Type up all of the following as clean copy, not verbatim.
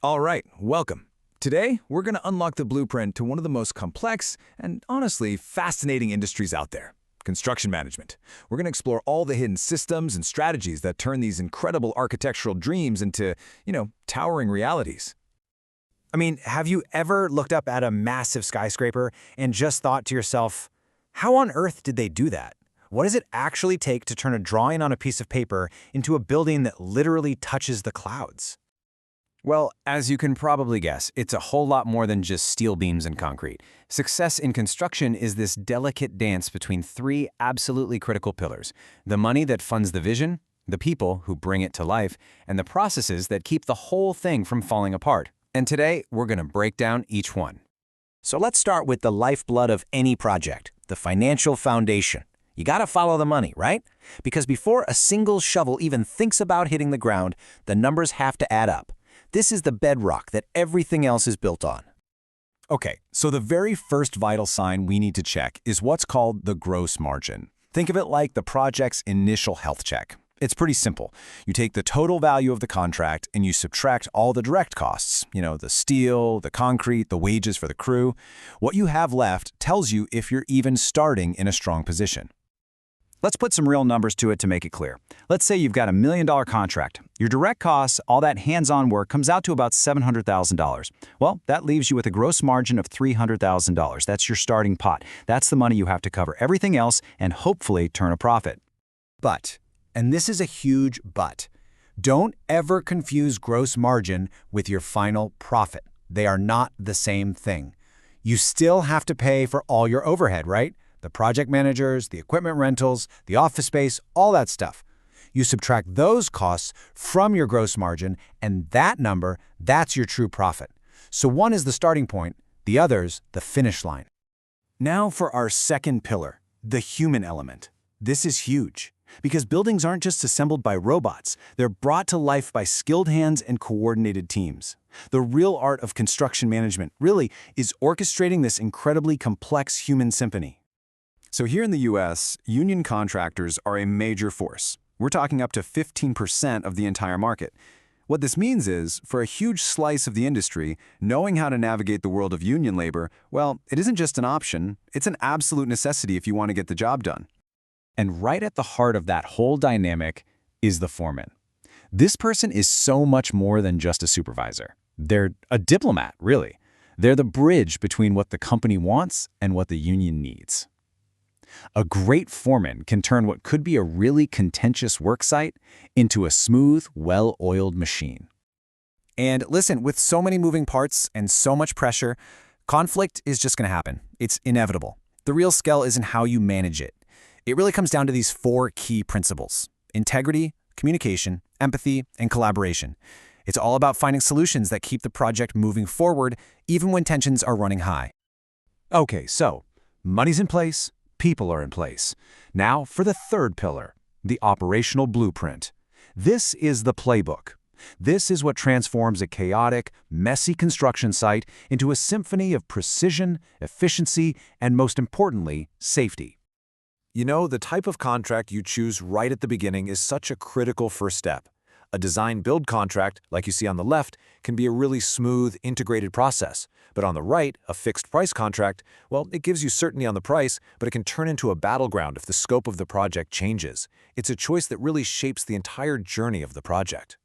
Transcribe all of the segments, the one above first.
All right, welcome. Today, we're going to unlock the blueprint to one of the most complex and honestly fascinating industries out there, construction management. We're going to explore all the hidden systems and strategies that turn these incredible architectural dreams into, towering realities. I mean, have you ever looked up at a massive skyscraper and just thought to yourself, how on earth did they do that? What does it actually take to turn a drawing on a piece of paper into a building that literally touches the clouds? Well, as you can probably guess, it's a whole lot more than just steel beams and concrete. Success in construction is this delicate dance between three absolutely critical pillars: the money that funds the vision, the people who bring it to life, and the processes that keep the whole thing from falling apart. And today, we're going to break down each one. So let's start with the lifeblood of any project, the financial foundation. You gotta follow the money, right? Because before a single shovel even thinks about hitting the ground, the numbers have to add up. This is the bedrock that everything else is built on. Okay, so the very first vital sign we need to check is what's called the gross margin. Think of it like the project's initial health check. It's pretty simple. You take the total value of the contract and you subtract all the direct costs, the steel, the concrete, the wages for the crew. What you have left tells you if you're even starting in a strong position. Let's put some real numbers to it to make it clear. Let's say you've got $1 million contract. Your direct costs, all that hands-on work, comes out to about $700,000. Well, that leaves you with a gross margin of $300,000. That's your starting pot. That's the money you have to cover everything else and hopefully turn a profit. But, and this is a huge but, don't ever confuse gross margin with your final profit. They are not the same thing. You still have to pay for all your overhead, right? The project managers, the equipment rentals, the office space, all that stuff. You subtract those costs from your gross margin, and that number, that's your true profit. So one is the starting point, the other's the finish line. Now for our second pillar, the human element. This is huge, because buildings aren't just assembled by robots. They're brought to life by skilled hands and coordinated teams. The real art of construction management, really, is orchestrating this incredibly complex human symphony. So here in the US, union contractors are a major force. We're talking up to 15% of the entire market. What this means is, for a huge slice of the industry, knowing how to navigate the world of union labor, well, it isn't just an option, it's an absolute necessity if you want to get the job done. And right at the heart of that whole dynamic is the foreman. This person is so much more than just a supervisor. They're a diplomat, really. They're the bridge between what the company wants and what the union needs. A great foreman can turn what could be a really contentious worksite into a smooth, well-oiled machine. And listen, with so many moving parts and so much pressure, conflict is just going to happen. It's inevitable. The real skill isn't how you manage it. It really comes down to these four key principles: integrity, communication, empathy, and collaboration. It's all about finding solutions that keep the project moving forward, even when tensions are running high. Okay, so money's in place. People are in place. Now for the third pillar, the operational blueprint. This is the playbook. This is what transforms a chaotic, messy construction site into a symphony of precision, efficiency, and most importantly, safety. The type of contract you choose right at the beginning is such a critical first step. A design-build contract, like you see on the left, can be a really smooth, integrated process. But on the right, a fixed-price contract, well, it gives you certainty on the price, but it can turn into a battleground if the scope of the project changes. It's a choice that really shapes the entire journey of the project.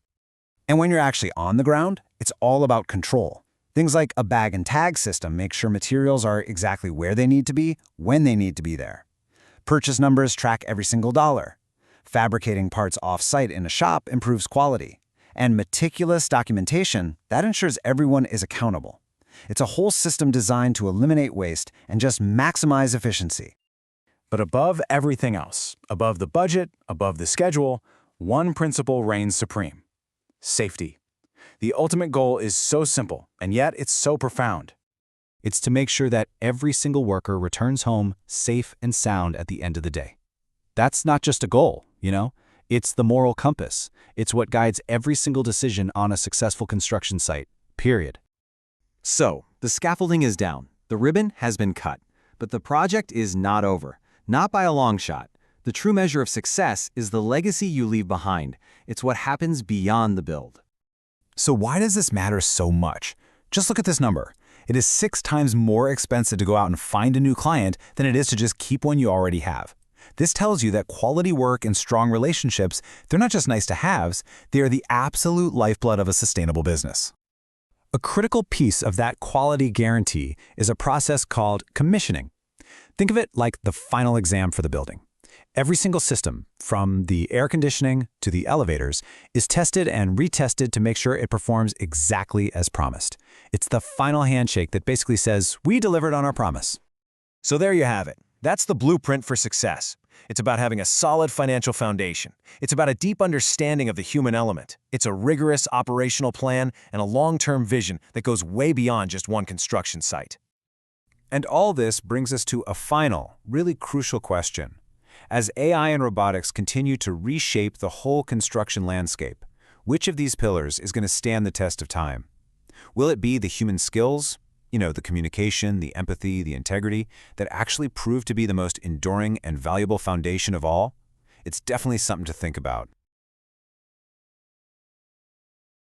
And when you're actually on the ground, it's all about control. Things like a bag and tag system make sure materials are exactly where they need to be, when they need to be there. Purchase numbers track every single dollar. Fabricating parts off-site in a shop improves quality. And meticulous documentation, that ensures everyone is accountable. It's a whole system designed to eliminate waste and just maximize efficiency. But above everything else, above the budget, above the schedule, one principle reigns supreme: safety. The ultimate goal is so simple, and yet it's so profound. It's to make sure that every single worker returns home safe and sound at the end of the day. That's not just a goal, It's the moral compass. It's what guides every single decision on a successful construction site, period. So, the scaffolding is down, the ribbon has been cut, but the project is not over, not by a long shot. The true measure of success is the legacy you leave behind. It's what happens beyond the build. So why does this matter so much? Just look at this number. It is 6 times more expensive to go out and find a new client than it is to just keep one you already have. This tells you that quality work and strong relationships, they're not just nice to haves, they are the absolute lifeblood of a sustainable business. A critical piece of that quality guarantee is a process called commissioning. Think of it like the final exam for the building. Every single system, from the air conditioning to the elevators, is tested and retested to make sure it performs exactly as promised. It's the final handshake that basically says, we delivered on our promise. So there you have it. That's the blueprint for success. It's about having a solid financial foundation. It's about a deep understanding of the human element. It's a rigorous operational plan and a long-term vision that goes way beyond just one construction site. And all this brings us to a final, really crucial question. As AI and robotics continue to reshape the whole construction landscape, which of these pillars is going to stand the test of time? Will it be the human skills, the communication, the empathy, the integrity, that actually prove to be the most enduring and valuable foundation of all? It's definitely something to think about.